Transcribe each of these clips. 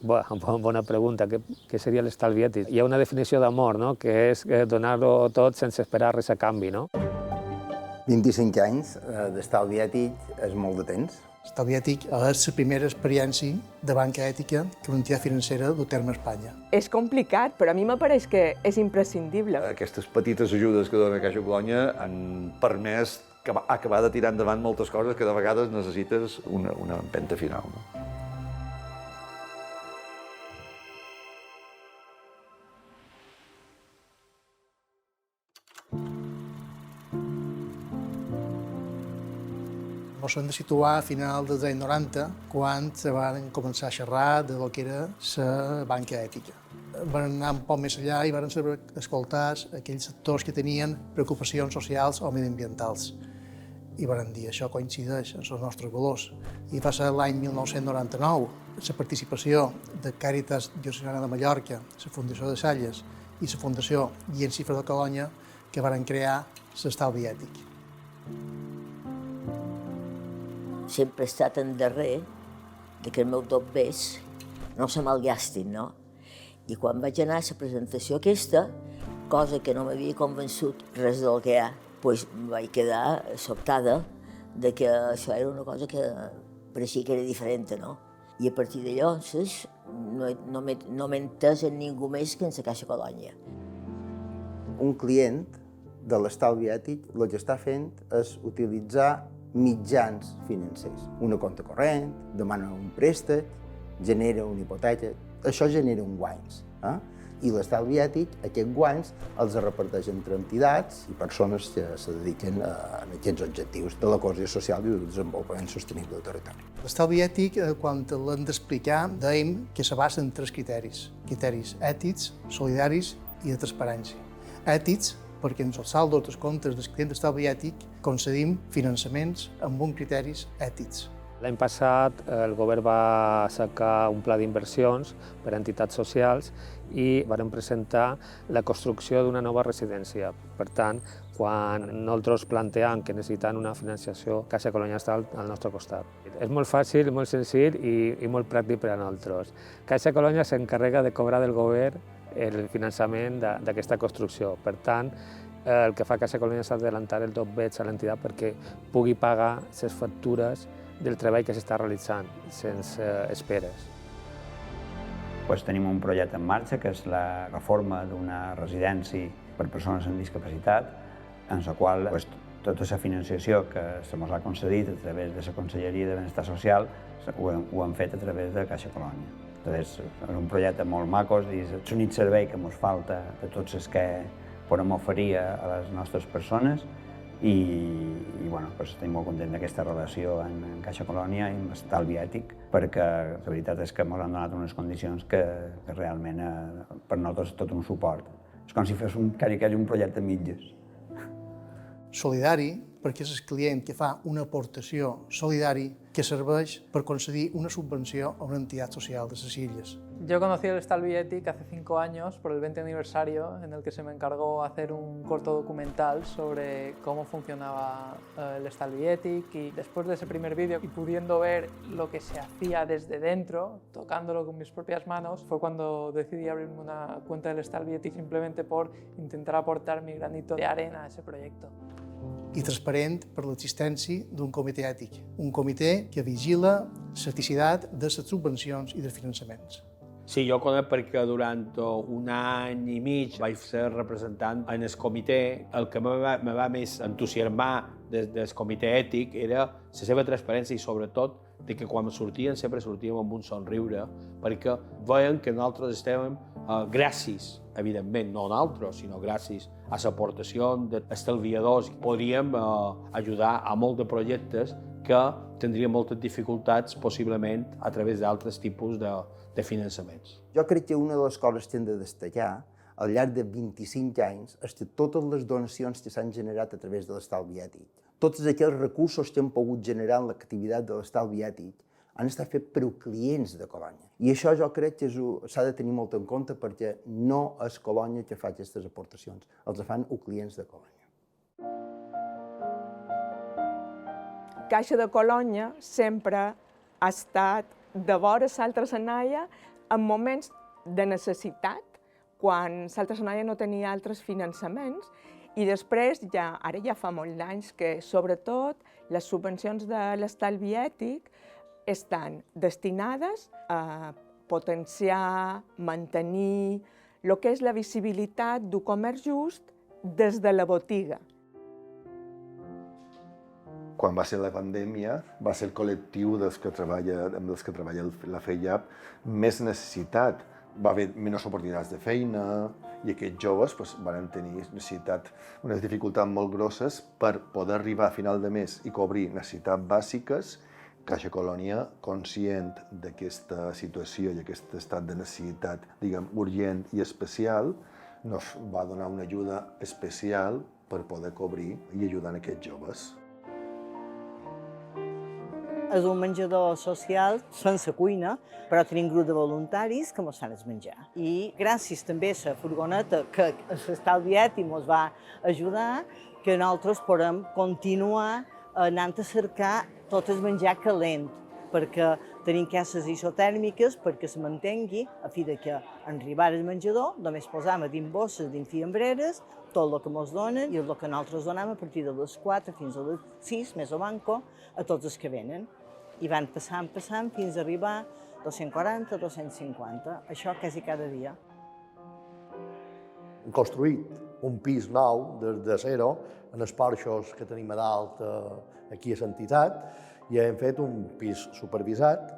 Bona pregunta. Què seria l'estalvi ètic? Hi ha una definició d'amor, no? Que és donar-ho tot sense esperar res a canvi, no? 25 anys d'estalvi ètic és molt de temps. L'estalvi ètic és la primera experiència de banca ètica que una entitat financera du a terme a Espanya. És complicat, però a mi m'apareix que és imprescindible. Aquestes petites ajudes que dona Caixa Colònia han permès acabar de tirar endavant moltes coses que de vegades necessites una empenta final. No? Ens hem de situar a final dels anys 90, quan se van començar a xerrar de lo que era la banca ètica. Van anar un poc més enllà i van ser escoltats aquells sectors que tenien preocupacions socials o mediambientals. I van dir, això coincideix amb els nostres valors. I va ser l'any 1999, la participació de Càritas Diocesana de Mallorca, la Fundació de Salles i la Fundació Guillem Cifra de Colònia que van crear l'estalvi ètic. Sempre he estat en darrer que els meus dobbers no se malgastin, no? I quan vaig anar a la presentació aquesta, cosa que no m'havia convençut res del que hi ha, doncs vaig quedar sobtada de que això era una cosa que pareixia que era diferent, no? I a partir de llavors no m'he entès en ningú més que en la Caixa Colònia. Un client de l'estalvi ètic el que està fent és utilitzar mitjans financers. Una compte corrent, demana un préstec, genera una hipoteca, això genera uns guanys. I l'estalvi ètic, aquests guanys, els reparteix entre entitats i persones que se dediquen a aquests objectius de la cohesió social i del desenvolupament sostenible del territori. L'estalvi ètic, quan l'hem d'explicar, dèiem que se basa en 3 criteris. Criteris ètics, solidaris i de transparència. Ètics, perquè en els saldos dels comptes dels clients d'estalvi ètic concedim finançaments amb uns criteris ètics. L'any passat el govern va sacar un pla d'inversions per a entitats socials i varen presentar la construcció d'una nova residència. Per tant, quan nosaltres planteam que necessitem una financiació, Caixa Colònia està al nostre costat. És molt fàcil, molt senzill i molt pràctic per a nosaltres. Caixa Colònia s'encarrega de cobrar del govern el finançament d'aquesta construcció. Per tant, el que fa Caixa Colònia és adelantar el dobbets a l'entitat perquè pugui pagar les factures del treball que s'està realitzant, sense esperes. Tenim un projecte en marxa, que és la reforma d'una residència per persones amb discapacitat, en la qual tota la financiació que se ens ha concedit a través de la Conselleria de Benestar Social ho hem fet a través de Caixa Colònia. És un projecte molt maco, és l'únic servei que ens falta de tots els que podem oferir a les nostres persones i estem molt contents d'aquesta relació amb Caixa Colònia i amb l'estalvi ètic, perquè la veritat és que ens han donat unes condicions que realment per nosaltres és tot un suport. És com si fos un projecte a mitges. Solidari, perquè és el client que fa una aportació solidari que serveix per concedir una subvenció a una entitat social de les Illes. Yo conocí el Estalvi Ètic hace 5 años por el 20 aniversario en el que se me encargó hacer un corto documental sobre cómo funcionaba el Estalvi Ètic y después de ese primer vídeo y pudiendo ver lo que se hacía desde dentro, tocándolo con mis propias manos, fue cuando decidí abrirme una cuenta del Estalvi Ètic simplemente por intentar aportar mi granito de arena a ese proyecto. I transparent per l'existència d'un comitè ètic, un comitè que vigila l'eticitat de les subvencions i dels finançaments. Sí, jo conec perquè durant un any i mig vaig ser representant en el comitè. El que me va més entusiasmar del comitè ètic era la seva transparència i sobretot de que quan sortien sempre sortíem amb un somriure perquè veien que nosaltres estàvem gràcies, evidentment, no nosaltres, sinó gràcies a l'aportació d'estalviadors. Podríem ajudar a molts de projectes que tindrien moltes dificultats possiblement a través d'altres tipus de finançaments. Jo crec que una de les coses que hem de destacar al llarg de 25 anys és que totes les donacions que s'han generat a través de l'estalvi ètic, tots aquells recursos que hem pogut generar en l'activitat de l'estalvi ètic han estat fets per clients de Colònia. I això jo crec que s'ha de tenir molt en compte perquè no és Colònia que fa aquestes aportacions, els fan clients de Colònia. Caixa de Colònia sempre ha estat de vora l'altra senalla en moments de necessitat, quan l'altra escenari no tenia altres finançaments, i després, ara ja fa molts d'anys que, sobretot, les subvencions de l'estalvi ètic estan destinades a potenciar, mantenir el que és la visibilitat d'un comerç just des de la botiga. Quan va ser la pandèmia, va ser el col·lectiu amb els que treballa la FEIAP més necessitat. Va haver menys oportunitats de feina i aquests joves van tenir unes dificultats molt grosses per poder arribar a final de mes i cobrir necessitats bàsiques. Caixa Colònia, conscient d'aquesta situació i aquest estat de necessitat, urgent i especial, nos va donar una ajuda especial per poder cobrir i ajudar aquests joves. És un menjador social sense cuina, però tenim grup de voluntaris que ens fan el menjar. I gràcies també a la furgoneta que l'Estalvi Ètic ens va ajudar, que nosaltres podem continuar anant a cercar tot el menjar calent, perquè tenim cases isotèrmiques perquè se mantengui, a fi de que en arribar al menjador només posam dins bosses, dins fiambreres, tot el que ens donen i el que nosaltres donem a partir de les 4 fins a les 6, més o manco, a tots els que venen. I van passant fins a arribar a 240, 250, això quasi cada dia. Hem construït un pis nou de zero en els porxos que tenim a dalt aquí a l'entitat i hem fet un pis supervisat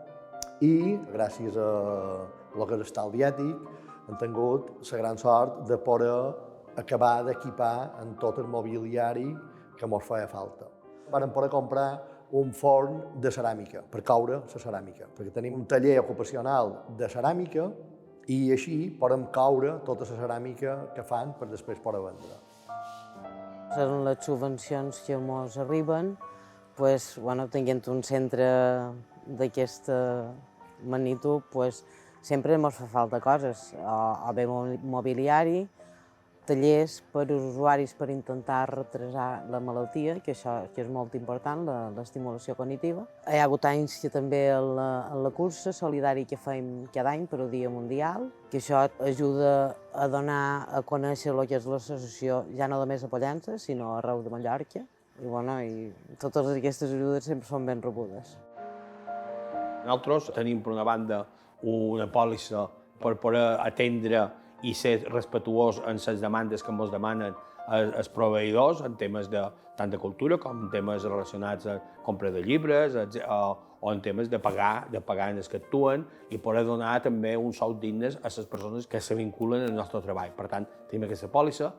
i gràcies a el que és l'estalvi ètic hem tingut la gran sort de poder acabar d'equipar en tot el mobiliari que ens feia falta. Vam poder comprar un forn de ceràmica, per coure la ceràmica, perquè tenim un taller ocupacional de ceràmica i així podem coure tota la ceràmica que fan per després poder vendre. En les subvencions que ens arriben, tenint un centre d'aquesta magnitud, sempre ens fa falta coses, o bé mobiliari, tallers per usuaris per intentar retrasar la malaltia, que això és molt important, l'estimulació cognitiva. Hi ha hagut anys que també en la cursa solidària que fem cada any per al Dia Mundial, que això ajuda a donar a conèixer el que és l'associació, ja no només a Pollença, sinó arreu de Mallorca. I totes aquestes ajudes sempre són ben rebudes. Nosaltres tenim, per una banda, una pòlissa per poder atendre i ser respectuós en les demandes que ens demanen els proveïdors en temes tant de cultura com en temes relacionats amb compra de llibres o en temes de pagar en els que actuen i poder donar també uns sous dignes a les persones que se vinculen al nostre treball. Per tant, tenim aquesta pòlissa.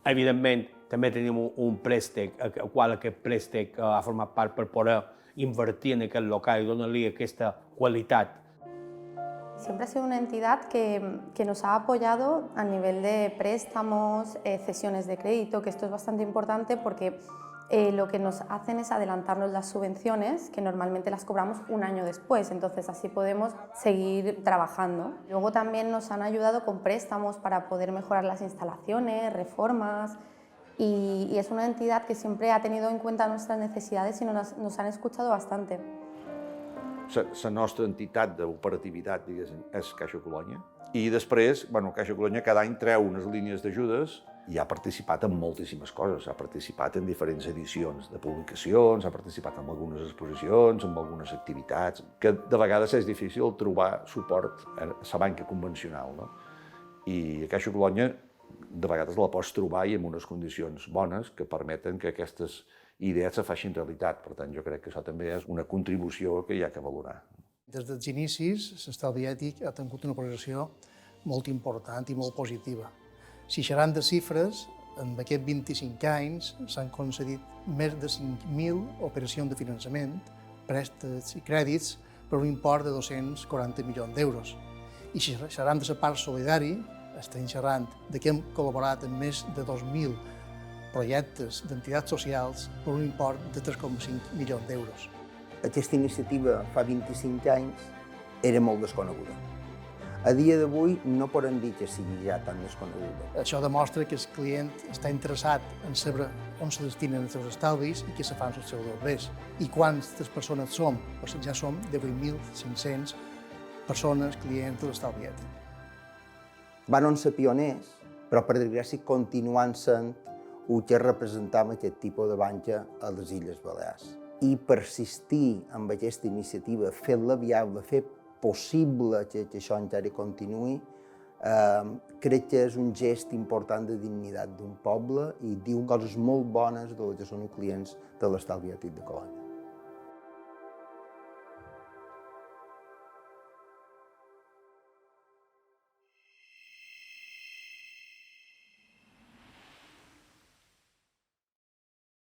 Evidentment, també tenim un préstec, el qual aquest préstec ha format part per poder invertir en aquest local i donar-li aquesta qualitat. Siempre ha sido una entidad que nos ha apoyado a nivel de préstamos, cesiones de crédito, que esto es bastante importante porque lo que nos hacen es adelantarnos las subvenciones, que normalmente las cobramos un año después, entonces así podemos seguir trabajando. Luego también nos han ayudado con préstamos para poder mejorar las instalaciones, reformas, y es una entidad que siempre ha tenido en cuenta nuestras necesidades y nos han escuchado bastante. La nostra entitat d'operativitat, diguéssim, és Caixa Colònia. I després, Caixa Colònia cada any treu unes línies d'ajudes i ha participat en moltíssimes coses. Ha participat en diferents edicions de publicacions, ha participat en algunes exposicions, en algunes activitats, que de vegades és difícil trobar suport a la banca convencional, no? I a Caixa Colònia de vegades la pots trobar i en unes condicions bones que permeten que aquestes idees se facin realitat. Per tant, jo crec que això també és una contribució que hi ha que valorar. Des dels inicis, l'estalvi ètic ha tingut una progressió molt important i molt positiva. Si xerram de xifres, en aquests 25 anys s'han concedit més de 5.000 operacions de finançament, préstecs i crèdits per un import de 240 milions d'euros. I si xerram de la part solidària, estem xerrant de que hem col·laborat en més de 2.000 projectes d'entitats socials per un import de 3,5 milions d'euros. Aquesta iniciativa fa 25 anys era molt desconeguda. A dia d'avui no podem dir que sigui ja tan desconeguda. Això demostra que el client està interessat en saber on se destinen els seus estalvis i què se fan els seus doblers. I quantes persones som? Ja som de 8.500 persones, clients de l'estalvi ètic. Van ser pioners, però per desgràcia continuen sent el que representam aquest tipus de banca a les Illes Balears. I persistir amb aquesta iniciativa, fer-la viable, fer possible que això encara continuï, crec que és un gest important de dignitat d'un poble i diu coses molt bones de los que són els clients de l'estalvi ètic de Colònia.